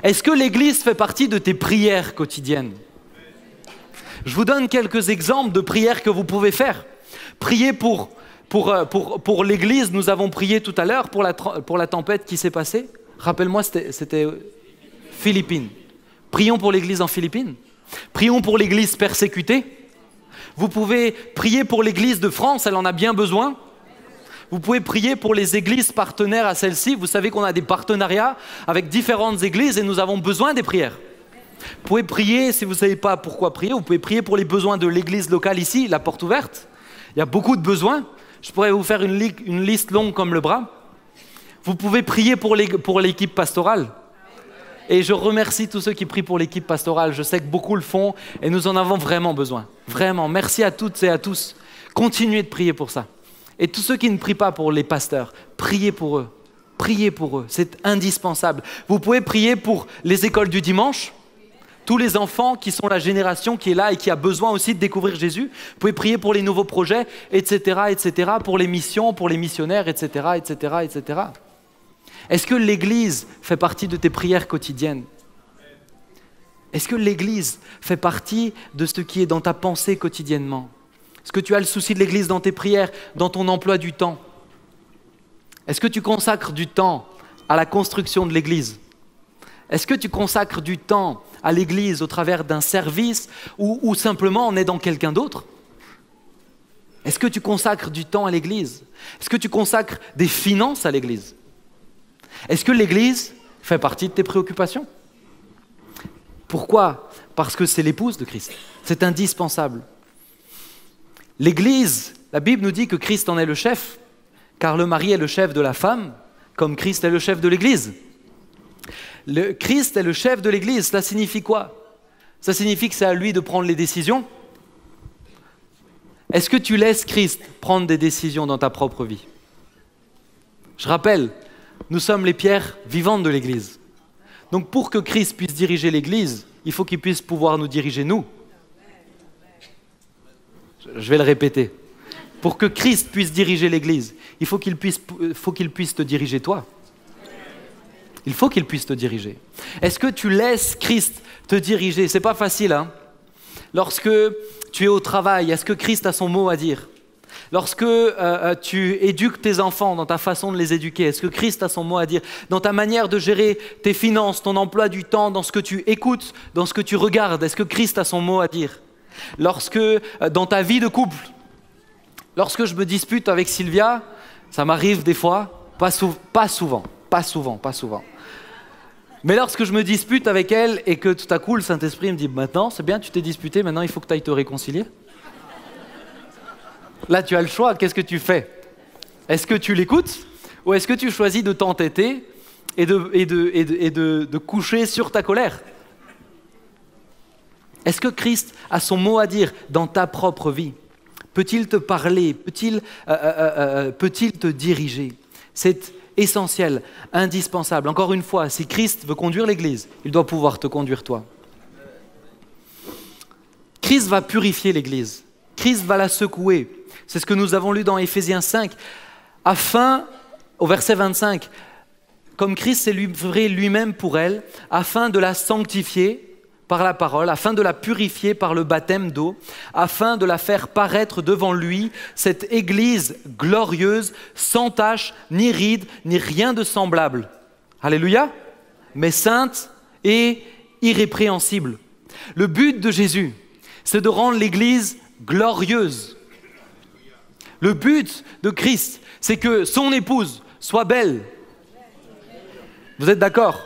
Est-ce que l'Église fait partie de tes prières quotidiennes? Je vous donne quelques exemples de prières que vous pouvez faire. Priez pour l'Église, nous avons prié tout à l'heure pour la tempête qui s'est passée. Rappelle-moi, c'était Philippines. Prions pour l'Église en Philippines. Prions pour l'Église persécutée. Vous pouvez prier pour l'Église de France, elle en a bien besoin. Vous pouvez prier pour les églises partenaires à celle-ci. Vous savez qu'on a des partenariats avec différentes églises et nous avons besoin des prières. Vous pouvez prier, si vous ne savez pas pourquoi prier, vous pouvez prier pour les besoins de l'église locale ici, la porte ouverte. Il y a beaucoup de besoins. Je pourrais vous faire une liste longue comme le bras. Vous pouvez prier pour l'équipe pastorale. Et je remercie tous ceux qui prient pour l'équipe pastorale. Je sais que beaucoup le font et nous en avons vraiment besoin. Vraiment, merci à toutes et à tous. Continuez de prier pour ça. Et tous ceux qui ne prient pas pour les pasteurs, priez pour eux. Priez pour eux, c'est indispensable. Vous pouvez prier pour les écoles du dimanche. Tous les enfants qui sont la génération qui est là et qui a besoin aussi de découvrir Jésus. Vous pouvez prier pour les nouveaux projets, etc., etc., pour les missions, pour les missionnaires, etc., etc., etc. Est-ce que l'Église fait partie de tes prières quotidiennes? Est-ce que l'Église fait partie de ce qui est dans ta pensée quotidiennement? Est-ce que tu as le souci de l'Église dans tes prières, dans ton emploi du temps? Est-ce que tu consacres du temps à la construction de l'Église? Est-ce que tu consacres du temps à l'Église au travers d'un service ou simplement en aidant quelqu'un d'autre? Est-ce que tu consacres du temps à l'Église? Est-ce que tu consacres des finances à l'Église? Est-ce que l'Église fait partie de tes préoccupations? Pourquoi? Parce que c'est l'épouse de Christ. C'est indispensable. L'Église, la Bible nous dit que Christ en est le chef, car le mari est le chef de la femme, comme Christ est le chef de l'Église. Christ est le chef de l'Église, cela signifie quoi? Ça signifie que c'est à lui de prendre les décisions. Est-ce que tu laisses Christ prendre des décisions dans ta propre vie? Je rappelle, nous sommes les pierres vivantes de l'Église. Donc pour que Christ puisse diriger l'Église, il faut qu'il puisse pouvoir nous diriger nous. Je vais le répéter. Pour que Christ puisse diriger l'Église, il faut qu'il puisse te diriger toi. Il faut qu'il puisse te diriger. Est-ce que tu laisses Christ te diriger? C'est pas facile, hein? Lorsque tu es au travail, est-ce que Christ a son mot à dire? Lorsque tu éduques tes enfants dans ta façon de les éduquer, est-ce que Christ a son mot à dire? Dans ta manière de gérer tes finances, ton emploi du temps, dans ce que tu écoutes, dans ce que tu regardes, est-ce que Christ a son mot à dire? Lorsque, dans ta vie de couple, lorsque je me dispute avec Sylvia, ça m'arrive des fois, pas souvent. Mais lorsque je me dispute avec elle et que tout à coup le Saint-Esprit me dit « Maintenant, c'est bien, tu t'es disputé, maintenant il faut que tu ailles te réconcilier. » Là, tu as le choix, qu'est-ce que tu fais? Est-ce que tu l'écoutes ou est-ce que tu choisis de t'entêter et de coucher sur ta colère? Est-ce que Christ a son mot à dire dans ta propre vie? Peut-il te parler? Peut-il te diriger? C'est essentiel, indispensable. Encore une fois, si Christ veut conduire l'Église, il doit pouvoir te conduire toi. Christ va purifier l'Église. Christ va la secouer. C'est ce que nous avons lu dans Éphésiens 5. Au verset 25, comme Christ s'est livré lui-même pour elle, afin de la sanctifier par la parole, afin de la purifier par le baptême d'eau, afin de la faire paraître devant lui, cette Église glorieuse, sans tache, ni ride, ni rien de semblable. Alléluia, mais sainte et irrépréhensible. Le but de Jésus, c'est de rendre l'Église glorieuse. Le but de Christ, c'est que son épouse soit belle. Vous êtes d'accord?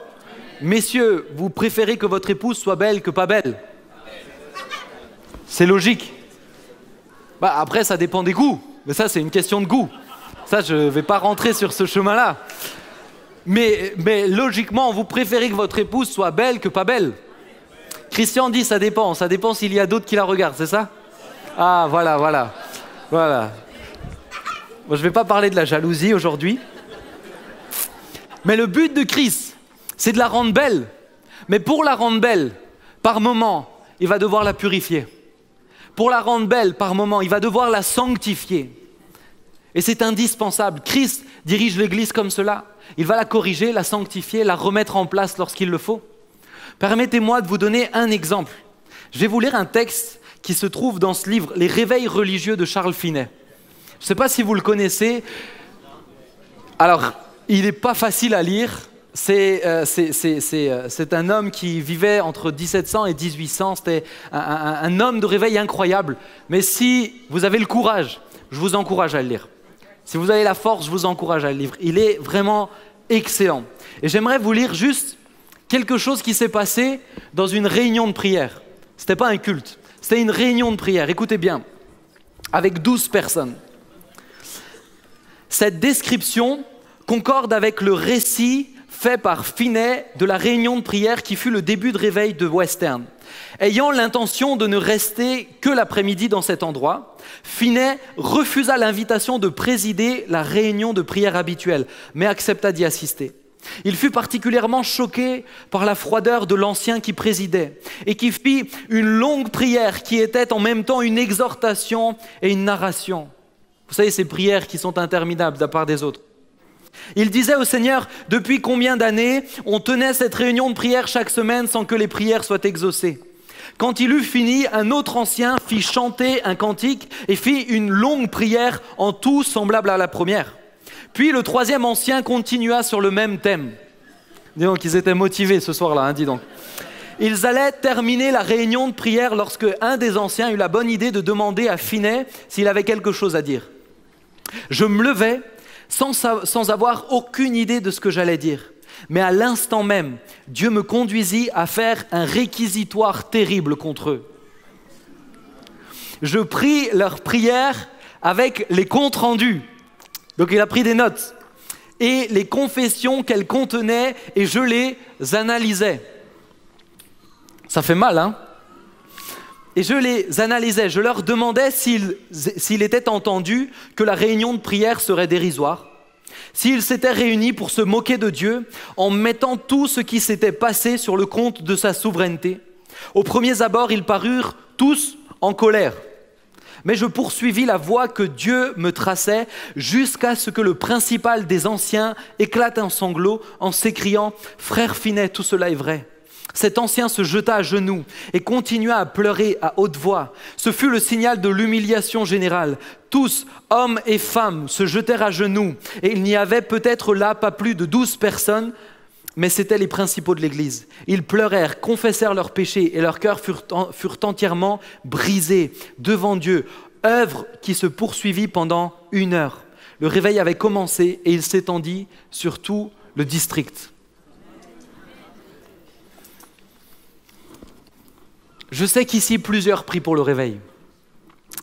Messieurs, vous préférez que votre épouse soit belle que pas belle? C'est logique. Après, ça dépend des goûts. Mais ça, c'est une question de goût. Ça, je ne vais pas rentrer sur ce chemin-là. Mais logiquement, vous préférez que votre épouse soit belle que pas belle? Christian dit ça dépend. Ça dépend s'il y a d'autres qui la regardent, c'est ça? Ah, voilà. Bon, je ne vais pas parler de la jalousie aujourd'hui. Mais le but de Christ, c'est de la rendre belle. Mais pour la rendre belle, par moment, il va devoir la purifier. Pour la rendre belle, par moment, il va devoir la sanctifier. Et c'est indispensable. Christ dirige l'Église comme cela. Il va la corriger, la sanctifier, la remettre en place lorsqu'il le faut. Permettez-moi de vous donner un exemple. Je vais vous lire un texte qui se trouve dans ce livre, Les réveils religieux de Charles Finet. Je ne sais pas si vous le connaissez. Alors, il n'est pas facile à lire. C'est un homme qui vivait entre 1700 et 1800. C'était un homme de réveil incroyable. Mais si vous avez le courage, je vous encourage à le lire. Si vous avez la force, je vous encourage à le lire. Il est vraiment excellent. Et j'aimerais vous lire juste quelque chose qui s'est passé dans une réunion de prière. Ce n'était pas un culte, c'était une réunion de prière. Écoutez bien, avec 12 personnes. Cette description concorde avec le récit fait par Finet de la réunion de prière qui fut le début de réveil de Western. Ayant l'intention de ne rester que l'après-midi dans cet endroit, Finet refusa l'invitation de présider la réunion de prière habituelle, mais accepta d'y assister. Il fut particulièrement choqué par la froideur de l'ancien qui présidait et qui fit une longue prière qui était en même temps une exhortation et une narration. Vous savez, ces prières qui sont interminables de la part des autres. Il disait au Seigneur, depuis combien d'années on tenait cette réunion de prière chaque semaine sans que les prières soient exaucées. Quand il eut fini, un autre ancien fit chanter un cantique et fit une longue prière en tout semblable à la première. Puis le troisième ancien continua sur le même thème. Dis donc, ils étaient motivés ce soir-là, hein, dis donc. Ils allaient terminer la réunion de prière lorsque un des anciens eut la bonne idée de demander à Finet s'il avait quelque chose à dire. Je me levai sans avoir aucune idée de ce que j'allais dire. Mais à l'instant même, Dieu me conduisit à faire un réquisitoire terrible contre eux. Je pris leur prière avec les comptes rendus. Donc il a pris des notes. Et les confessions qu'elles contenaient et je les analysais. Ça fait mal, hein? Et je les analysais. Je leur demandais s'il était entendu que la réunion de prière serait dérisoire. S'ils s'étaient réunis pour se moquer de Dieu en mettant tout ce qui s'était passé sur le compte de sa souveraineté. Aux premiers abords, ils parurent tous en colère. Mais je poursuivis la voie que Dieu me traçait jusqu'à ce que le principal des anciens éclate en sanglots en s'écriant « Frère Finet, tout cela est vrai ». Cet ancien se jeta à genoux et continua à pleurer à haute voix. Ce fut le signal de l'humiliation générale. Tous, hommes et femmes, se jetèrent à genoux et il n'y avait peut-être là pas plus de 12 personnes, mais c'étaient les principaux de l'Église. Ils pleurèrent, confessèrent leurs péchés et leurs cœurs furent entièrement brisés devant Dieu. Œuvre qui se poursuivit pendant 1 heure. Le réveil avait commencé et il s'étendit sur tout le district. Je sais qu'ici, plusieurs prient pour le réveil.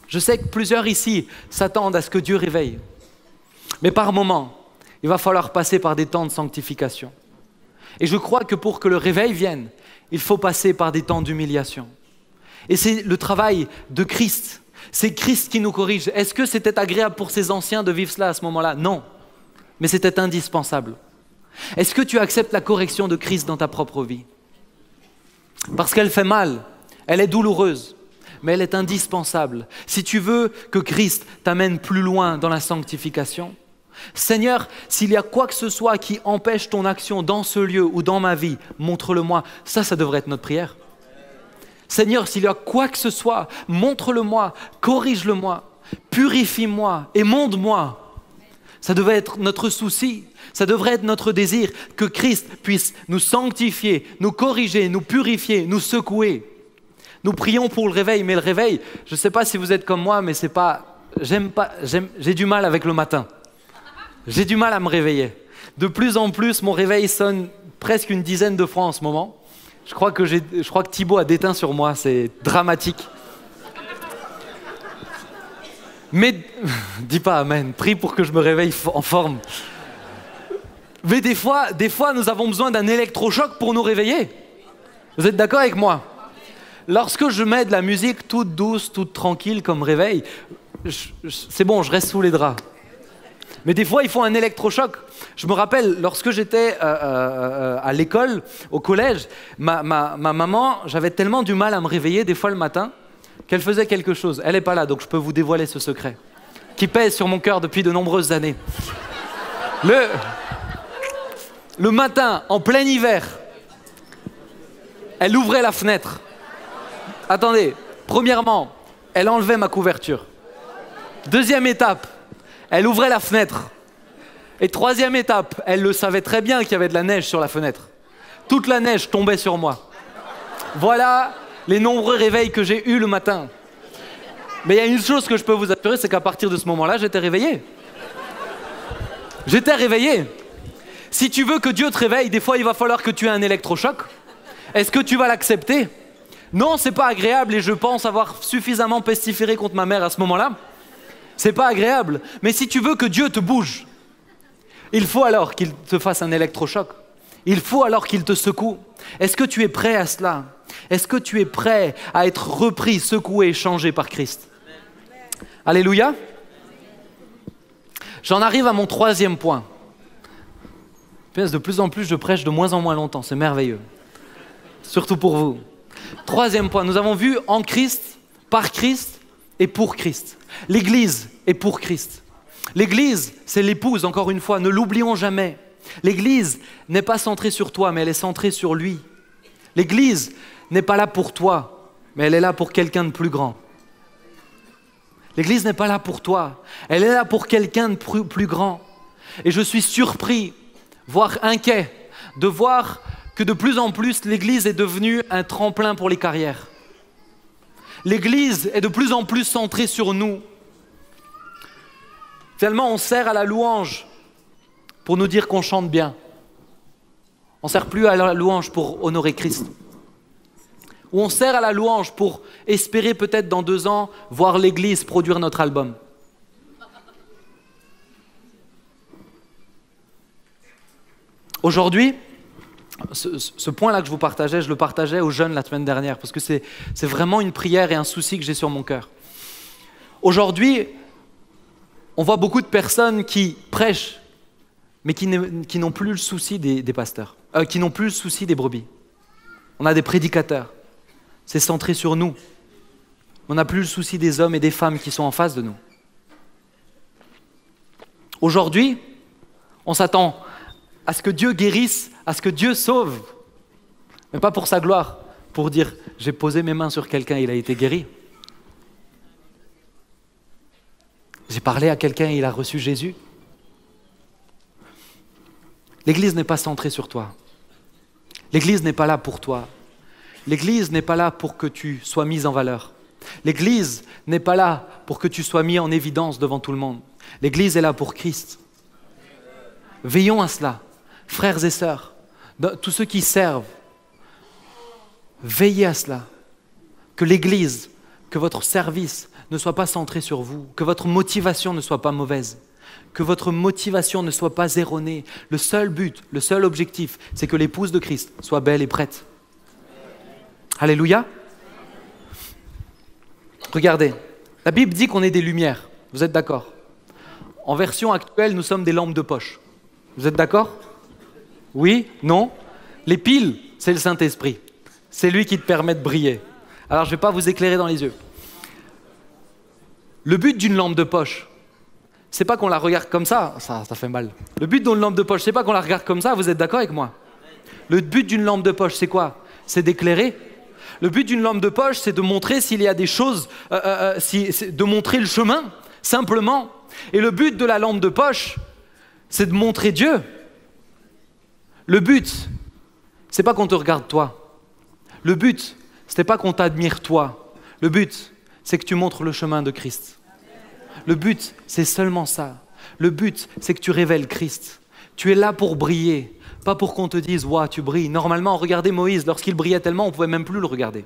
Je sais que plusieurs ici s'attendent à ce que Dieu réveille. Mais par moments, il va falloir passer par des temps de sanctification. Et je crois que pour que le réveil vienne, il faut passer par des temps d'humiliation. Et c'est le travail de Christ. C'est Christ qui nous corrige. Est-ce que c'était agréable pour ces anciens de vivre cela à ce moment-là? Non. Mais c'était indispensable. Est-ce que tu acceptes la correction de Christ dans ta propre vie? Parce qu'elle fait mal. Elle est douloureuse, mais elle est indispensable. Si tu veux que Christ t'amène plus loin dans la sanctification, Seigneur, s'il y a quoi que ce soit qui empêche ton action dans ce lieu ou dans ma vie, montre-le-moi. Ça devrait être notre prière. Seigneur, s'il y a quoi que ce soit, montre-le-moi, corrige-le-moi, purifie-moi, émonde-moi. Ça devrait être notre souci, ça devrait être notre désir que Christ puisse nous sanctifier, nous corriger, nous purifier, nous secouer. Nous prions pour le réveil, mais le réveil, je ne sais pas si vous êtes comme moi, mais c'est pas, j'ai du mal avec le matin. J'ai du mal à me réveiller. De plus en plus, mon réveil sonne presque une dizaine de fois en ce moment. Je crois que Thibaut a déteint sur moi, c'est dramatique. Mais, dis pas amen, prie pour que je me réveille en forme. Mais des fois, nous avons besoin d'un électrochoc pour nous réveiller. Vous êtes d'accord avec moi? Lorsque je mets de la musique toute douce, toute tranquille comme réveil, c'est bon, je reste sous les draps. Mais des fois, il faut un électrochoc. Je me rappelle, lorsque j'étais à l'école, au collège, ma maman, j'avais tellement du mal à me réveiller des fois le matin, qu'elle faisait quelque chose. Elle n'est pas là, donc je peux vous dévoiler ce secret, qui pèse sur mon cœur depuis de nombreuses années. Le matin, en plein hiver, Elle ouvrait la fenêtre. Attendez, premièrement, elle enlevait ma couverture. Deuxième étape, elle ouvrait la fenêtre. Et troisième étape, elle le savait très bien qu'il y avait de la neige sur la fenêtre. Toute la neige tombait sur moi. Voilà les nombreux réveils que j'ai eus le matin. Mais il y a une chose que je peux vous assurer, c'est qu'à partir de ce moment-là, j'étais réveillé. J'étais réveillé. Si tu veux que Dieu te réveille, des fois il va falloir que tu aies un électrochoc. Est-ce que tu vas l'accepter? Non, c'est pas agréable et je pense avoir suffisamment pestiféré contre ma mère à ce moment-là. C'est pas agréable. Mais si tu veux que Dieu te bouge, il faut alors qu'il te fasse un électrochoc. Il faut alors qu'il te secoue. Est-ce que tu es prêt à cela? Est-ce que tu es prêt à être repris, secoué et changé par Christ? Alléluia. J'en arrive à mon troisième point. De plus en plus, je prêche de moins en moins longtemps. C'est merveilleux. Surtout pour vous. Troisième point. Nous avons vu en Christ, par Christ et pour Christ. L'Église est pour Christ. L'Église, c'est l'épouse, encore une fois. Ne l'oublions jamais. L'Église n'est pas centrée sur toi, mais elle est centrée sur lui. L'Église n'est pas là pour toi, mais elle est là pour quelqu'un de plus grand. L'Église n'est pas là pour toi, elle est là pour quelqu'un de plus grand. Et je suis surpris, voire inquiet, de voir que de plus en plus l'Église est devenue un tremplin pour les carrières. L'Église est de plus en plus centrée sur nous. Finalement, on sert à la louange pour nous dire qu'on chante bien. On ne sert plus à la louange pour honorer Christ. Ou on sert à la louange pour espérer peut-être dans 2 ans voir l'Église produire notre album. Aujourd'hui, ce point-là que je vous partageais, je le partageais aux jeunes la semaine dernière parce que c'est vraiment une prière et un souci que j'ai sur mon cœur. Aujourd'hui, on voit beaucoup de personnes qui prêchent, mais qui n'ont plus le souci des pasteurs, qui n'ont plus le souci des brebis. On a des prédicateurs, c'est centré sur nous. On n'a plus le souci des hommes et des femmes qui sont en face de nous. Aujourd'hui, on s'attend à ce que Dieu guérisse, à ce que Dieu sauve, mais pas pour sa gloire, pour dire « j'ai posé mes mains sur quelqu'un, il a été guéri ». J'ai parlé à quelqu'un, il a reçu Jésus. L'Église n'est pas centrée sur toi. L'Église n'est pas là pour toi. L'Église n'est pas là pour que tu sois mis en valeur. L'Église n'est pas là pour que tu sois mis en évidence devant tout le monde. L'Église est là pour Christ. Veillons à cela, frères et sœurs, tous ceux qui servent. Veillez à cela, que l'Église, que votre service ne soit pas centré sur vous, que votre motivation ne soit pas mauvaise, que votre motivation ne soit pas erronée. Le seul but, le seul objectif, c'est que l'épouse de Christ soit belle et prête. Alléluia. Regardez, la Bible dit qu'on est des lumières. Vous êtes d'accord? En version actuelle, nous sommes des lampes de poche. Vous êtes d'accord? Oui? Non? Les piles, c'est le Saint-Esprit. C'est lui qui te permet de briller. Alors, je ne vais pas vous éclairer dans les yeux. Le but d'une lampe de poche, c'est pas qu'on la regarde comme ça, ça fait mal. Le but d'une lampe de poche, c'est pas qu'on la regarde comme ça, vous êtes d'accord avec moi? Le but d'une lampe de poche, c'est quoi? C'est d'éclairer. Le but d'une lampe de poche, c'est de montrer s'il y a des choses, de montrer le chemin, simplement. Et le but de la lampe de poche, c'est de montrer Dieu. Le but, c'est pas qu'on te regarde toi. Le but, c'est pas qu'on t'admire toi. Le but, c'est que tu montres le chemin de Christ. Le but, c'est seulement ça. Le but, c'est que tu révèles Christ. Tu es là pour briller, pas pour qu'on te dise « Waouh, tu brilles ». Normalement, regardez Moïse, lorsqu'il brillait tellement, on ne pouvait même plus le regarder.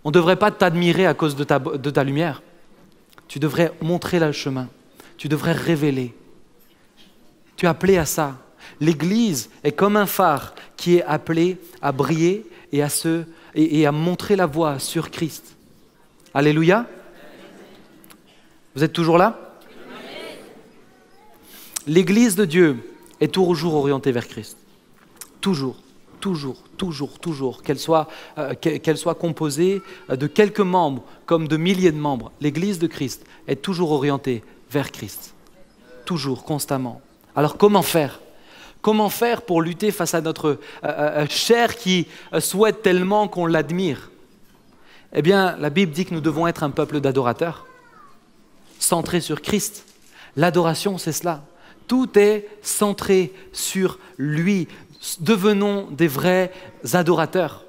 On ne devrait pas t'admirer à cause de ta lumière. Tu devrais montrer le chemin. Tu devrais révéler. Tu es appelé à ça. L'Église est comme un phare qui est appelé à briller et à montrer la voie sur Christ. Alléluia. Vous êtes toujours là? L'Église de Dieu est toujours orientée vers Christ. Toujours, toujours, toujours, toujours. Qu'elle soit composée de quelques membres comme de milliers de membres, l'Église de Christ est toujours orientée vers Christ. Toujours, constamment. Alors comment faire? Comment faire pour lutter face à notre chair qui souhaite tellement qu'on l'admire? Eh bien, la Bible dit que nous devons être un peuple d'adorateurs, centré sur Christ. L'adoration, c'est cela. Tout est centré sur lui. Devenons des vrais adorateurs.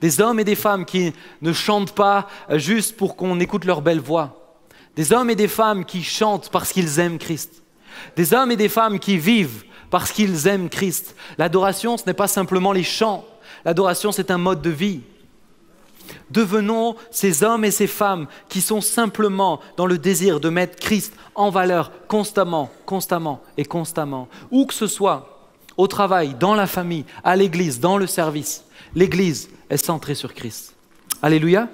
Des hommes et des femmes qui ne chantent pas juste pour qu'on écoute leur belle voix. Des hommes et des femmes qui chantent parce qu'ils aiment Christ. Des hommes et des femmes qui vivent parce qu'ils aiment Christ. L'adoration, ce n'est pas simplement les chants. L'adoration, c'est un mode de vie. Devenons ces hommes et ces femmes qui sont simplement dans le désir de mettre Christ en valeur constamment, constamment et constamment. Où que ce soit, au travail, dans la famille, à l'église, dans le service, l'église est centrée sur Christ. Alléluia.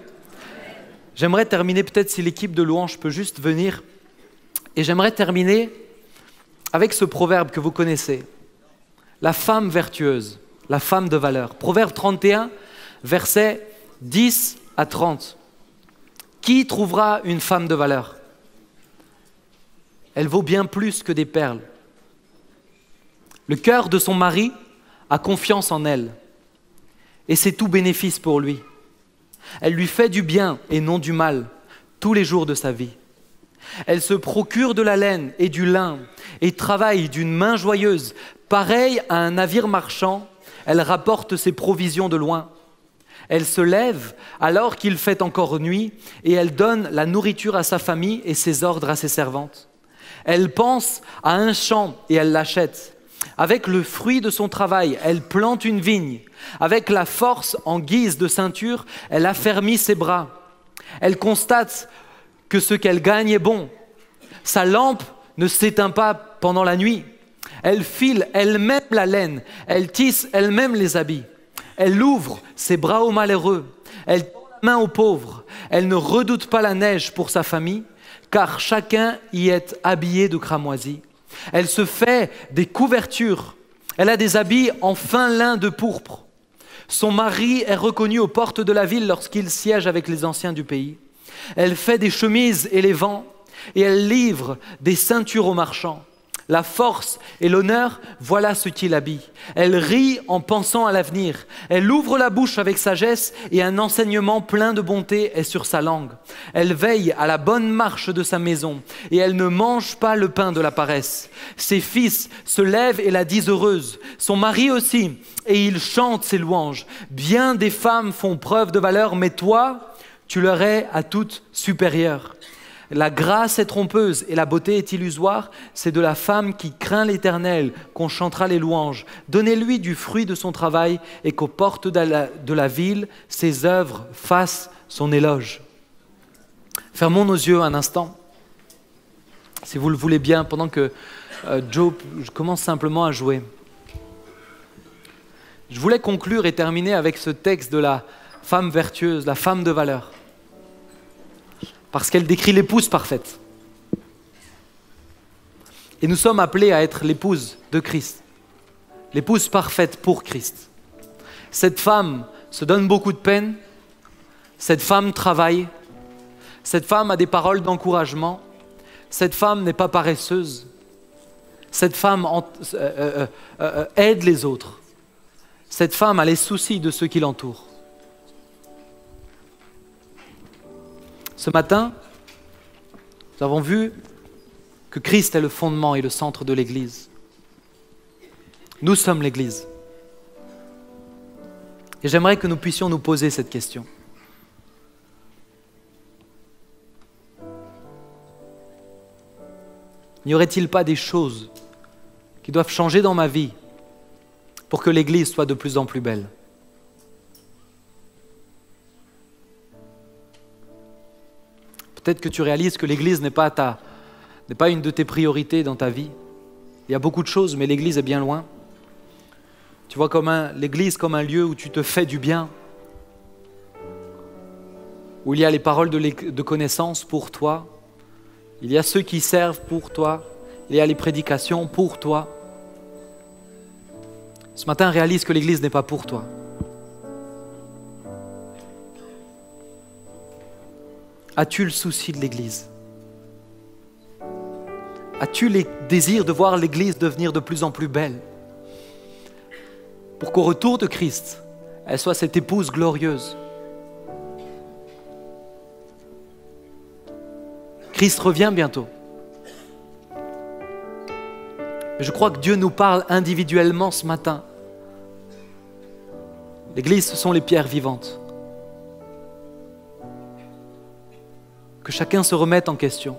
J'aimerais terminer, peut-être si l'équipe de louange peut juste venir, et j'aimerais terminer avec ce proverbe que vous connaissez. La femme vertueuse, la femme de valeur. Proverbe 31, versets 10 à 30. Qui trouvera une femme de valeur? Elle vaut bien plus que des perles. Le cœur de son mari a confiance en elle, et c'est tout bénéfice pour lui. Elle lui fait du bien et non du mal tous les jours de sa vie. Elle se procure de la laine et du lin et travaille d'une main joyeuse. Pareille à un navire marchand, elle rapporte ses provisions de loin. Elle se lève alors qu'il fait encore nuit et elle donne la nourriture à sa famille et ses ordres à ses servantes. Elle pense à un champ et elle l'achète. Avec le fruit de son travail, elle plante une vigne. Avec la force en guise de ceinture, elle affermit ses bras. Elle constate que ce qu'elle gagne est bon. Sa lampe ne s'éteint pas pendant la nuit. Elle file elle-même la laine. Elle tisse elle-même les habits. Elle ouvre ses bras aux malheureux. Elle tend la main aux pauvres. Elle ne redoute pas la neige pour sa famille, car chacun y est habillé de cramoisi. Elle se fait des couvertures. Elle a des habits en fin lin de pourpre. Son mari est reconnu aux portes de la ville lorsqu'il siège avec les anciens du pays. Elle fait des chemises et les vend, et elle livre des ceintures aux marchands. La force et l'honneur, voilà ce qui l'habille. Elle rit en pensant à l'avenir. Elle ouvre la bouche avec sagesse et un enseignement plein de bonté est sur sa langue. Elle veille à la bonne marche de sa maison et elle ne mange pas le pain de la paresse. Ses fils se lèvent et la disent heureuse. Son mari aussi, et il chante ses louanges. Bien des femmes font preuve de valeur, mais toi, tu leur es à toutes supérieure. La grâce est trompeuse et la beauté est illusoire. C'est de la femme qui craint l'Éternel qu'on chantera les louanges. Donnez-lui du fruit de son travail et qu'aux portes de la ville, ses œuvres fassent son éloge. Fermons nos yeux un instant, si vous le voulez bien, pendant que Joe commence simplement à jouer. Je voulais conclure et terminer avec ce texte de la femme vertueuse, la femme de valeur. Parce qu'elle décrit l'épouse parfaite. Et nous sommes appelés à être l'épouse de Christ, l'épouse parfaite pour Christ. Cette femme se donne beaucoup de peine, cette femme travaille, cette femme a des paroles d'encouragement, cette femme n'est pas paresseuse, cette femme aide les autres, cette femme a les soucis de ceux qui l'entourent. Ce matin, nous avons vu que Christ est le fondement et le centre de l'Église. Nous sommes l'Église. Et j'aimerais que nous puissions nous poser cette question. N'y aurait-il pas des choses qui doivent changer dans ma vie pour que l'Église soit de plus en plus belle ? Peut-être que tu réalises que l'Église n'est pas une de tes priorités dans ta vie. Il y a beaucoup de choses, mais l'Église est bien loin. Tu vois l'Église comme un lieu où tu te fais du bien, où il y a les paroles de connaissance pour toi, il y a ceux qui servent pour toi, il y a les prédications pour toi. Ce matin, réalise que l'Église n'est pas pour toi. As-tu le souci de l'Église? As-tu les désirs de voir l'Église devenir de plus en plus belle? pour qu'au retour de Christ, elle soit cette épouse glorieuse. Christ revient bientôt. Mais je crois que Dieu nous parle individuellement ce matin. L'Église, ce sont les pierres vivantes. Que chacun se remette en question.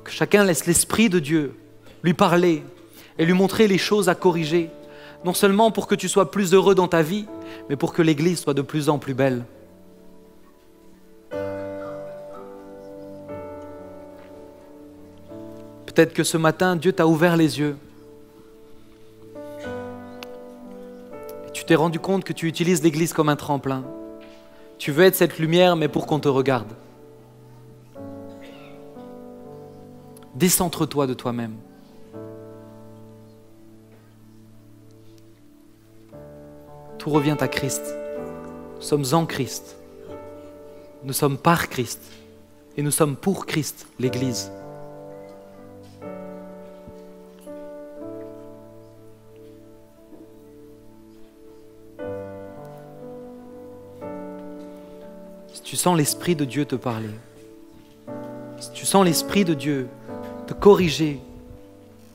Que chacun laisse l'Esprit de Dieu lui parler et lui montrer les choses à corriger. Non seulement pour que tu sois plus heureux dans ta vie, mais pour que l'Église soit de plus en plus belle. Peut-être que ce matin, Dieu t'a ouvert les yeux. Et tu t'es rendu compte que tu utilises l'Église comme un tremplin. Tu veux être cette lumière, mais pour qu'on te regarde. Décentre-toi de toi-même. Tout revient à Christ. Nous sommes en Christ. Nous sommes par Christ. Et nous sommes pour Christ, l'Église. Si tu sens l'Esprit de Dieu te parler, si tu sens l'Esprit de Dieu te corriger,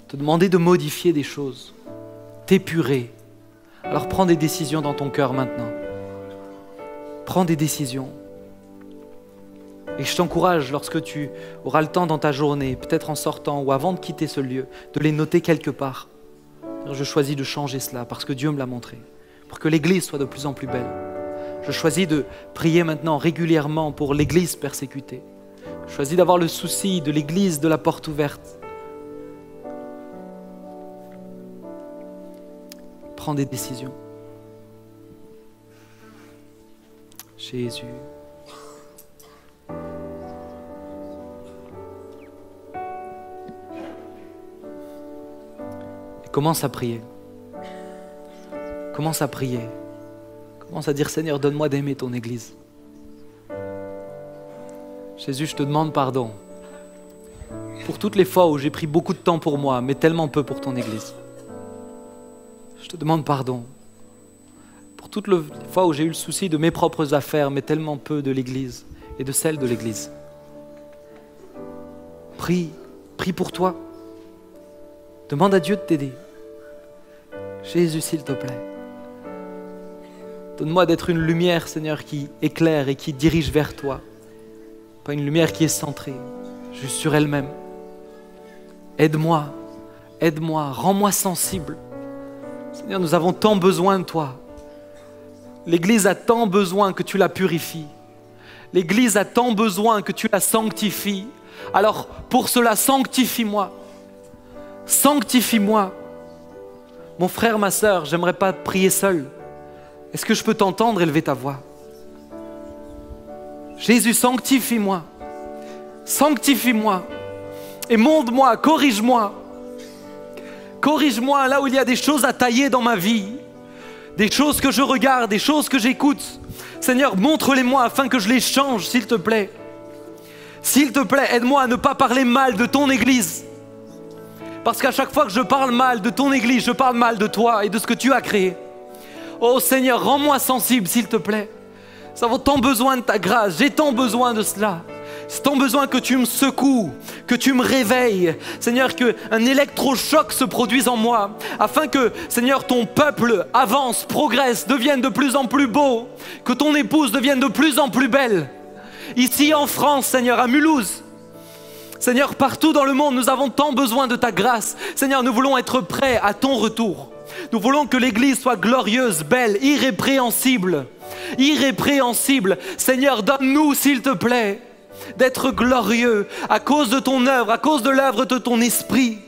te demander de modifier des choses, t'épurer, alors prends des décisions dans ton cœur maintenant. Prends des décisions. Et je t'encourage, lorsque tu auras le temps dans ta journée, peut-être en sortant ou avant de quitter ce lieu, de les noter quelque part. Je choisis de changer cela parce que Dieu me l'a montré, pour que l'Église soit de plus en plus belle. Je choisis de prier maintenant régulièrement pour l'Église persécutée. Je choisis d'avoir le souci de l'Église de la porte ouverte. Prends des décisions. Jésus. Et commence à prier. Commence à prier. Commence à dire, Seigneur, donne-moi d'aimer ton Église. Jésus, je te demande pardon pour toutes les fois où j'ai pris beaucoup de temps pour moi, mais tellement peu pour ton Église. Je te demande pardon pour toutes les fois où j'ai eu le souci de mes propres affaires, mais tellement peu de l'Église et de celle de l'Église. Prie pour toi. Demande à Dieu de t'aider. Jésus, s'il te plaît. Donne-moi d'être une lumière, Seigneur, qui éclaire et qui dirige vers toi. Pas une lumière qui est centrée, juste sur elle-même. Aide-moi, rends-moi sensible. Seigneur, nous avons tant besoin de toi. L'Église a tant besoin que tu la purifies. L'Église a tant besoin que tu la sanctifies. Alors, pour cela, sanctifie-moi. Sanctifie-moi. Mon frère, ma sœur, j'aimerais pas prier seul. Est-ce que je peux t'entendre élever ta voix? Jésus, sanctifie-moi. Sanctifie-moi. Et montre-moi, corrige-moi. Corrige-moi là où il y a des choses à tailler dans ma vie. Des choses que je regarde, des choses que j'écoute. Seigneur, montre-les-moi afin que je les change, s'il te plaît. S'il te plaît, aide-moi à ne pas parler mal de ton Église. Parce qu'à chaque fois que je parle mal de ton Église, je parle mal de toi et de ce que tu as créé. Oh Seigneur, rends-moi sensible, s'il te plaît. Nous avons tant besoin de ta grâce, j'ai tant besoin de cela. J'ai tant besoin que tu me secoues, que tu me réveilles. Seigneur, qu'un électrochoc se produise en moi, afin que, Seigneur, ton peuple avance, progresse, devienne de plus en plus beau, que ton épouse devienne de plus en plus belle. Ici en France, Seigneur, à Mulhouse. Seigneur, partout dans le monde, nous avons tant besoin de ta grâce. Seigneur, nous voulons être prêts à ton retour. Nous voulons que l'Église soit glorieuse, belle, irrépréhensible. Irrépréhensible. Seigneur, donne-nous, s'il te plaît, d'être glorieux à cause de ton œuvre, à cause de l'œuvre de ton esprit.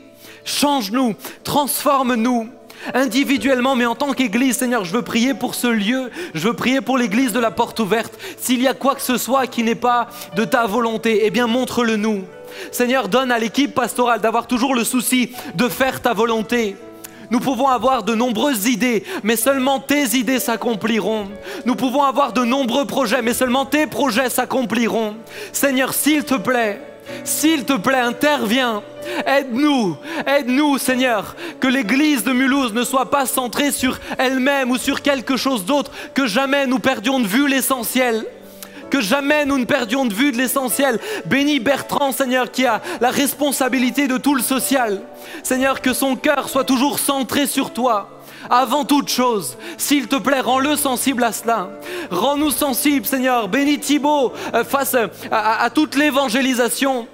Change-nous, transforme-nous individuellement, mais en tant qu'Église. Seigneur, je veux prier pour ce lieu, je veux prier pour l'Église de la porte ouverte. S'il y a quoi que ce soit qui n'est pas de ta volonté, eh bien montre-le nous. Seigneur, donne à l'équipe pastorale d'avoir toujours le souci de faire ta volonté. Nous pouvons avoir de nombreuses idées, mais seulement tes idées s'accompliront. Nous pouvons avoir de nombreux projets, mais seulement tes projets s'accompliront. Seigneur, s'il te plaît, S'il te plaît, interviens. Aide-nous, aide-nous Seigneur, que l'église de Mulhouse ne soit pas centrée sur elle-même ou sur quelque chose d'autre, que jamais nous perdions de vue l'essentiel. Que jamais nous ne perdions de vue de l'essentiel. Bénis Bertrand, Seigneur, qui a la responsabilité de tout le social. Seigneur, que son cœur soit toujours centré sur toi. Avant toute chose, s'il te plaît, rends-le sensible à cela. Rends-nous sensibles, Seigneur. Bénis Thibaut face à toute l'évangélisation.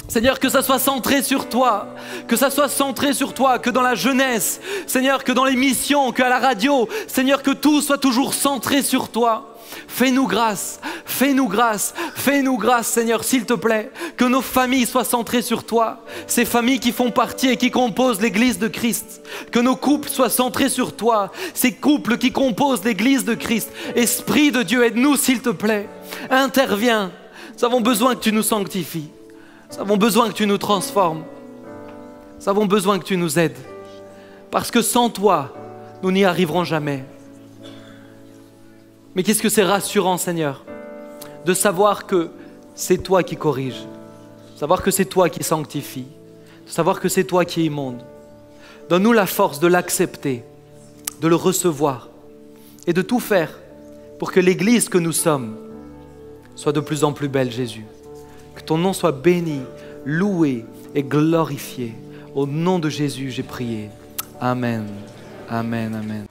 Seigneur, que ça soit centré sur toi, que ça soit centré sur toi, que dans la jeunesse, Seigneur, que dans les missions, qu'à la radio, Seigneur, que tout soit toujours centré sur toi. Fais-nous grâce, fais-nous grâce, fais-nous grâce, Seigneur, s'il te plaît, que nos familles soient centrées sur toi, ces familles qui font partie et qui composent l'Église de Christ, que nos couples soient centrés sur toi, ces couples qui composent l'Église de Christ. Esprit de Dieu, aide-nous, s'il te plaît, interviens, nous avons besoin que tu nous sanctifies. Nous avons besoin que tu nous transformes. Nous avons besoin que tu nous aides. Parce que sans toi, nous n'y arriverons jamais. Mais qu'est-ce que c'est rassurant, Seigneur, de savoir que c'est toi qui corriges, de savoir que c'est toi qui sanctifie, de savoir que c'est toi qui immonde. Donne-nous la force de l'accepter, de le recevoir et de tout faire pour que l'Église que nous sommes soit de plus en plus belle, Jésus. Que ton nom soit béni, loué et glorifié. Au nom de Jésus, j'ai prié. Amen. Amen. Amen.